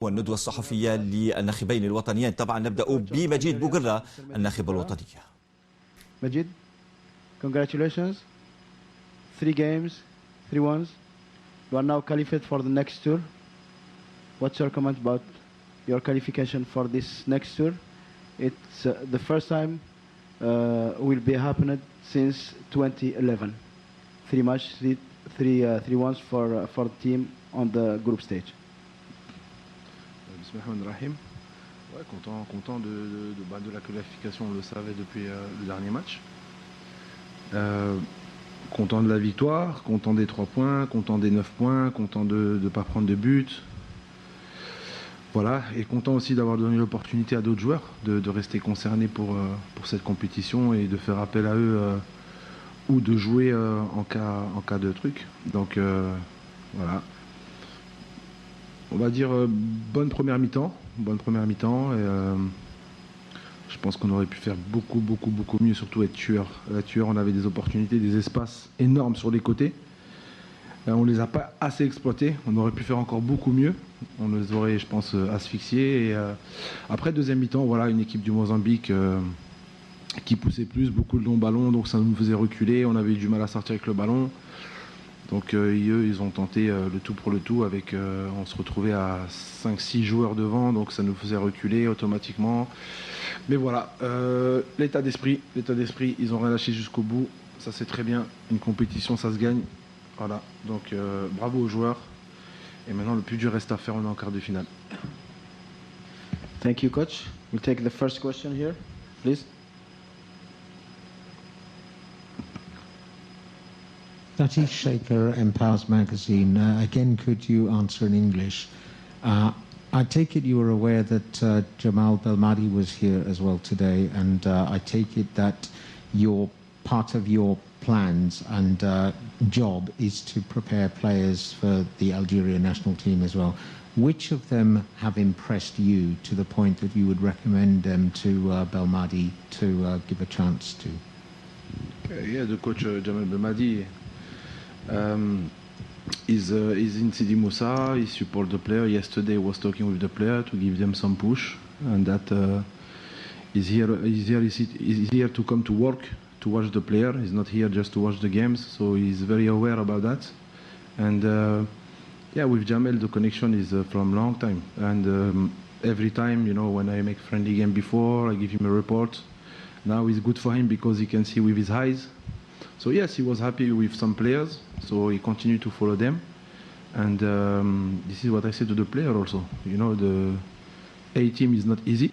والندوة الصحفية للناخبين الوطنيين. طبعا نبدأ بمجيد بوقرة الناخب الوطني. Majid, congratulations. 3 games, 3 wins. You are now qualified for the next tour. What's your comment about your qualification for this next tour? It's the first time will be happening since 2011. 3 matches, 3 wins for the team on the group stage. Bismillahirrahmanirrahim. Ouais, content de la qualification, on le savait depuis le dernier match. Content de la victoire, content des 3 points, content des 9 points, content de ne pas prendre de but. Voilà, et content aussi d'avoir donné l'opportunité à d'autres joueurs de rester concernés pour cette compétition et de faire appel à eux ou de jouer en cas de truc. Donc voilà. On va dire bonne première mi-temps. Et je pense qu'on aurait pu faire beaucoup mieux, surtout être tueur. La tueur, on avait des opportunités, des espaces énormes sur les côtés. On ne les a pas assez exploités. On aurait pu faire encore beaucoup mieux. On les aurait, je pense, asphyxiés. Et après, deuxième mi-temps, voilà, une équipe du Mozambique qui poussait plus, beaucoup de longs ballons, donc ça nous faisait reculer. On avait eu du mal à sortir avec le ballon. Donc eux, ils ont tenté le tout pour le tout. On se retrouvait à 5-6 joueurs devant, donc ça nous faisait reculer automatiquement. Mais voilà, l'état d'esprit, ils ont rien lâché jusqu'au bout. Ça c'est très bien. Une compétition, ça se gagne. Voilà, donc bravo aux joueurs. Et maintenant, le plus dur reste à faire, on est en quart de finale. Thank you, coach. We'll take the first question here, please. Latif Shaker, Empowers Magazine. Again, could you answer in English? I take it you were aware that Jamal Belmadi was here as well today, and I take it that part of your plans and job is to prepare players for the Algeria national team as well. Which of them have impressed you to the point that you would recommend them to Belmadi to give a chance to? Yeah, the coach Jamal Belmadi. He's in Sidi Moussa. He supports the player. Yesterday was talking with the player to give them some push, and that he's here to come to work, to watch the player. He's not here just to watch the games, so he's very aware about that. And yeah, with Jamel the connection is from long time, and every time, you know, when I make friendly game before, I give him a report. Now it's good for him because he can see with his eyes. So yes, he was happy with some players, so he continued to follow them. And this is what I said to the player also. You know, the A team is not easy,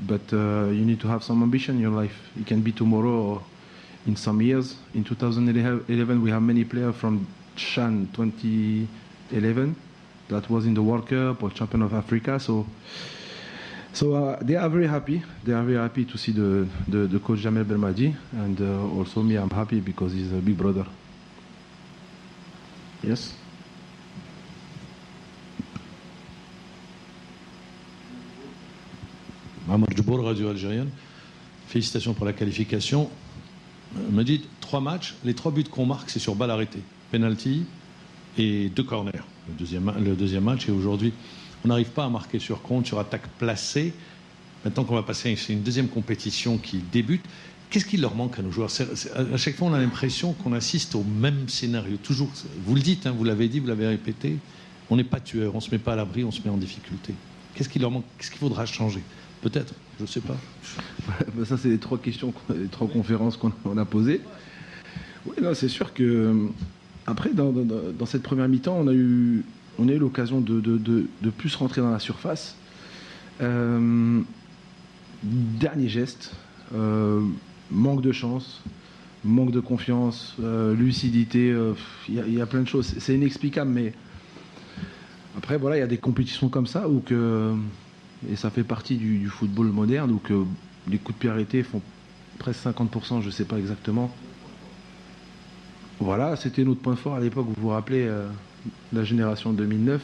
but you need to have some ambition in your life. It can be tomorrow or in some years. In 2011, we have many players from Chan 2011 that was in the World Cup or Champion of Africa. So they are very happy. They are very happy to see the coach Jamel Belmadi, and also me. I'm happy because he's a big brother. Yes. Mahmoud Djibour, Radio Algérienne. Félicitations pour la qualification. Me dit 3 matchs, les 3 buts qu'on marque, c'est sur balle arrêtée, penalty et 2 corners. Le deuxième match, et aujourd'hui, on n'arrive pas à marquer sur compte, sur attaque placée. Maintenant qu'on va passer, c'est une deuxième compétition qui débute. Qu'est-ce qui leur manque à nos joueurs? À chaque fois, on a l'impression qu'on assiste au même scénario. Toujours, vous le dites, hein, vous l'avez dit, vous l'avez répété. On n'est pas tueur, on ne se met pas à l'abri, on se met en difficulté. Qu'est-ce qui leur manque? Qu'est-ce qu'il faudra changer? Peut-être, je ne sais pas. Ça, c'est les 3 questions, les 3 conférences qu'on a posées. Oui, c'est sûr que après, dans cette première mi-temps, on a eu l'occasion de plus rentrer dans la surface. Dernier geste, manque de chance, manque de confiance, lucidité, il y a plein de choses. C'est inexplicable, mais après, voilà, il y a des compétitions comme ça et ça fait partie du football moderne, où les coups de pied arrêtés font presque 50%, je ne sais pas exactement. Voilà, c'était notre point fort à l'époque, vous vous rappelez, la génération 2009.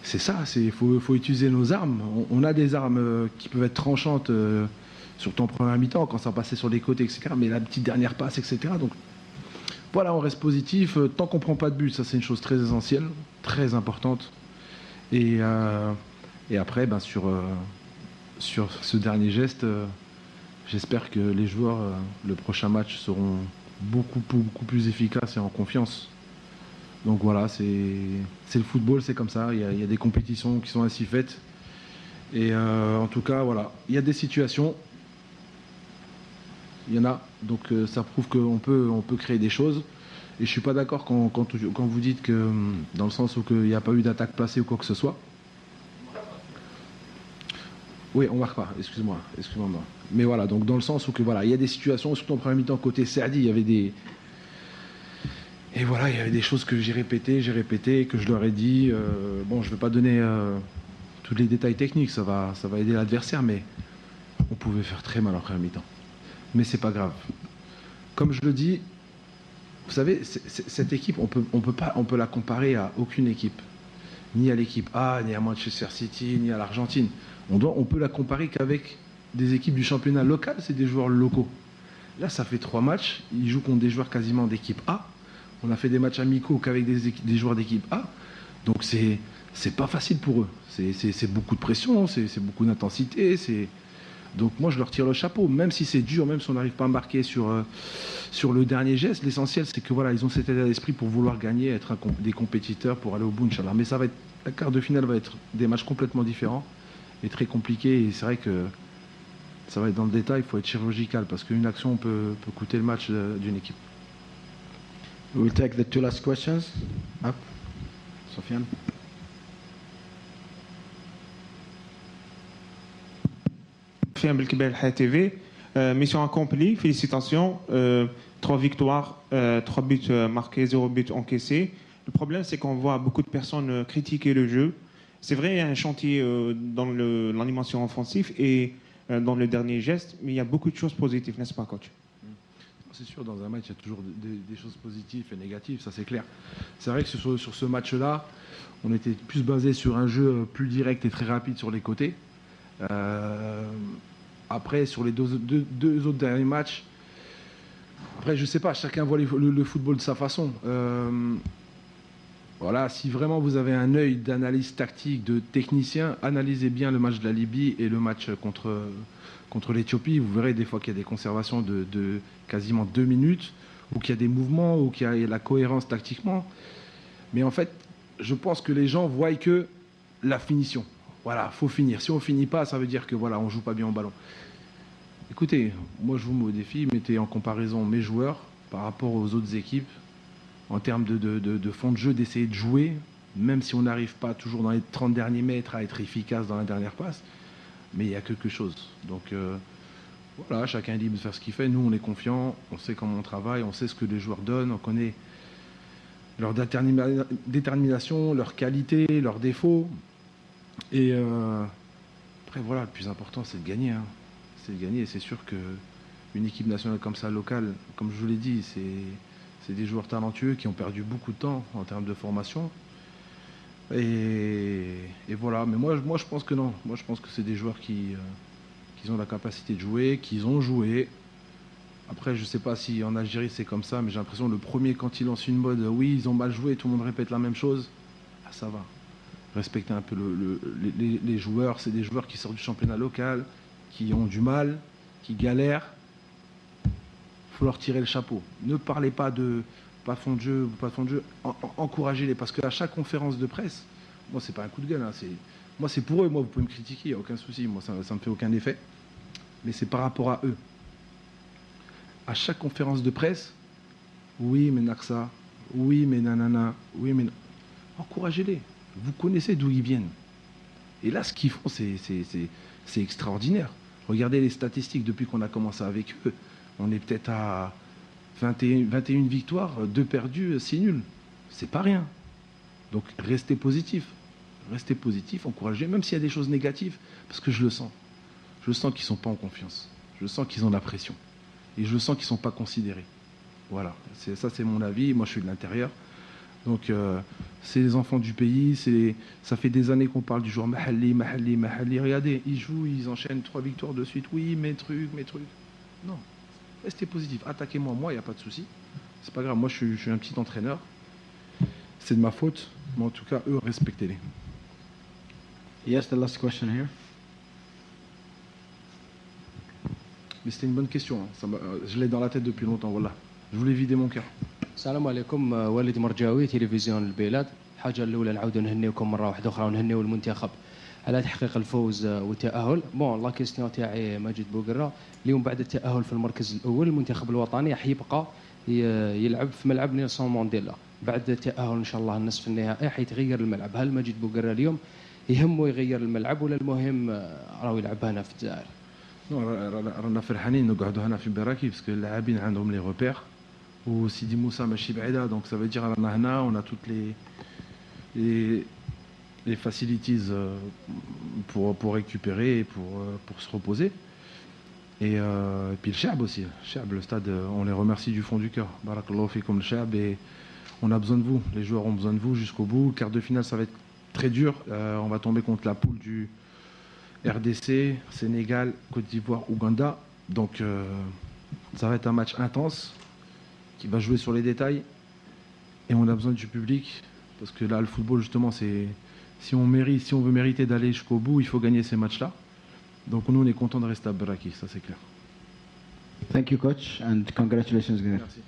C'est ça, il faut utiliser nos armes. On a des armes qui peuvent être tranchantes, surtout en première mi-temps, quand ça passait sur les côtés, etc. Mais la petite dernière passe, etc. Donc voilà, on reste positif. Tant qu'on ne prend pas de but, ça c'est une chose très essentielle, très importante. Et après, ben, sur ce dernier geste, j'espère que les joueurs, le prochain match, seront beaucoup plus efficaces et en confiance. Donc voilà, c'est le football, c'est comme ça. Il y a des compétitions qui sont ainsi faites. Et en tout cas, voilà, il y a des situations. Il y en a. Donc ça prouve qu'on peut créer des choses. Et je ne suis pas d'accord quand vous dites que, dans le sens où il n'y a pas eu d'attaque placée ou quoi que ce soit. Oui, on ne marque pas, excuse-moi. Mais voilà, donc dans le sens où il y a des situations, surtout en première mi-temps, côté Serdi, il y avait des. Et voilà, il y avait des choses que j'ai répétées, que je leur ai dit. Bon, je ne vais pas donner tous les détails techniques, ça va aider l'adversaire, mais on pouvait faire très mal en première mi-temps. Mais c'est pas grave. Comme je le dis, vous savez, cette équipe, on peut la comparer à aucune équipe. Ni à l'équipe A, ni à Manchester City, ni à l'Argentine. On peut la comparer qu'avec des équipes du championnat local, c'est des joueurs locaux. Là, ça fait 3 matchs, ils jouent contre des joueurs quasiment d'équipe A. On a fait des matchs amicaux qu'avec des joueurs d'équipe A. Donc c'est pas facile pour eux. C'est beaucoup de pression, c'est beaucoup d'intensité. Donc moi je leur tire le chapeau, même si c'est dur, même si on n'arrive pas à marquer sur le dernier geste. L'essentiel c'est que voilà, ils ont cet état d'esprit pour vouloir gagner, être des compétiteurs pour aller au bout, Inch'Allah. Mais la quart de finale va être des matchs complètement différents et très compliqués. Et c'est vrai que ça va être dans le détail, il faut être chirurgical parce qu'une action peut coûter le match d'une équipe. We will take the 2 last questions. Up. Sofiane. Sofiane Belkibel, Hayat TV. Mission accomplie, félicitations. 3 victoires, 3 buts marqués, 0 but encaissé. Le problème, c'est qu'on voit beaucoup de personnes critiquer le jeu. C'est vrai, il y a un chantier dans l'animation offensive et dans le dernier geste, mais il y a beaucoup de choses positives, n'est-ce pas, coach? C'est sûr, dans un match, il y a toujours des choses positives et négatives, ça c'est clair. C'est vrai que sur ce match-là, on était plus basé sur un jeu plus direct et très rapide sur les côtés. Après, sur les deux autres derniers matchs, après, je sais pas, chacun voit le football de sa façon. Voilà, si vraiment vous avez un œil d'analyse tactique, de technicien, analysez bien le match de la Libye et le match contre l'Éthiopie. Vous verrez des fois qu'il y a des conservations de quasiment 2 minutes, ou qu'il y a des mouvements, ou qu'il y a la cohérence tactiquement. Mais en fait, je pense que les gens voient que la finition. Voilà, faut finir. Si on finit pas, ça veut dire que voilà, on joue pas bien au ballon. Écoutez, moi je vous mets au défi, mettez en comparaison mes joueurs par rapport aux autres équipes, en termes de fond de jeu, d'essayer de jouer, même si on n'arrive pas toujours dans les 30 derniers mètres à être efficace dans la dernière passe, mais il y a quelque chose. Donc voilà, chacun est libre de faire ce qu'il fait. Nous, on est confiants, on sait comment on travaille, on sait ce que les joueurs donnent, on connaît leur détermination, leur qualité, leurs défauts. Et après, voilà, le plus important, c'est de gagner. Hein. C'est de gagner, et c'est sûr qu'une équipe nationale comme ça, locale, comme je vous l'ai dit, c'est des joueurs talentueux qui ont perdu beaucoup de temps en termes de formation. Et voilà, mais moi je pense que non. Moi je pense que c'est des joueurs qui ont la capacité de jouer, qu'ils ont joué. Après, je ne sais pas si en Algérie c'est comme ça, mais j'ai l'impression que le premier, quand il lance une mode, oui, ils ont mal joué, tout le monde répète la même chose, ah, ça va. Respecter un peu les joueurs, c'est des joueurs qui sortent du championnat local, qui ont du mal, qui galèrent. Il faut leur tirer le chapeau. Ne parlez pas de pas fond de jeu, pas fond de jeu, encouragez-les, parce qu'à chaque conférence de presse, moi c'est pas un coup de gueule, hein, moi c'est pour eux, moi vous pouvez me critiquer, il n'y a aucun souci, moi ça me fait aucun effet, mais c'est par rapport à eux. À chaque conférence de presse, oui mais Naksa, oui mais nanana, oui mais... Encouragez-les, vous connaissez d'où ils viennent. Et là ce qu'ils font c'est extraordinaire. Regardez les statistiques depuis qu'on a commencé avec eux, on est peut-être à 21 victoires, 2 perdus, 6 nuls. C'est pas rien. Donc restez positif. Restez positif, encouragez, même s'il y a des choses négatives, parce que je le sens. Je le sens qu'ils ne sont pas en confiance. Je le sens qu'ils ont la pression. Et je le sens qu'ils ne sont pas considérés. Voilà. Ça, c'est mon avis. Moi, je suis de l'intérieur. Donc, c'est les enfants du pays. Ça fait des années qu'on parle du joueur Mahalli. Regardez, ils jouent, ils enchaînent 3 victoires de suite. Oui, mes trucs. Non. Restez positif, attaquez-moi, moi, il n'y a pas de souci. C'est pas grave, moi je suis un petit entraîneur. C'est de ma faute, mais en tout cas, eux, respectez-les. Yes, the last question here. Mais c'était une bonne question. Hein. Je l'ai dans la tête depuis longtemps. Voilà. Je voulais vider mon cœur. السلام عليكم والد مرجاوي تلفزيون البلاد. الحاجه الاولى نعاودوا نهنيوكم مره واحده اخرى ونهنيو المنتخب على تحقيق الفوز والتاهل. بون لا كيستيون تاعي ماجد بوقره اليوم بعد التاهل في المركز الاول المنتخب الوطني حيبقى يلعب في ملعب نيلسون مانديلا. بعد التاهل ان شاء الله النصف النهائي حيتغير الملعب. هل ماجد بوقره اليوم يهمه يغير الملعب ولا المهم راهو يلعب هنا في الجزائر؟ رانا فرحانين نقعدوا هنا في براكي باسكو اللاعبين عندهم لي روبير وسيدي موسى ماشي بعيده دونك سا فو دير رانا هنا اون ا توت les facilities pour récupérer et pour se reposer. Et puis le Chab aussi. Le stade, on les remercie du fond du cœur. Barakallahu fikum le Chab. Et on a besoin de vous. Les joueurs ont besoin de vous jusqu'au bout. Le quart de finale, ça va être très dur. On va tomber contre la poule du RDC, Sénégal, Côte d'Ivoire, Ouganda. Donc ça va être un match intense qui va jouer sur les détails. Et on a besoin du public. Parce que là, le football, justement, c'est... Si on veut mériter d'aller jusqu'au bout, il faut gagner ces matchs-là. Donc nous, on est content de rester à Baraki, ça c'est clair. Thank you, coach, and congratulations. Merci.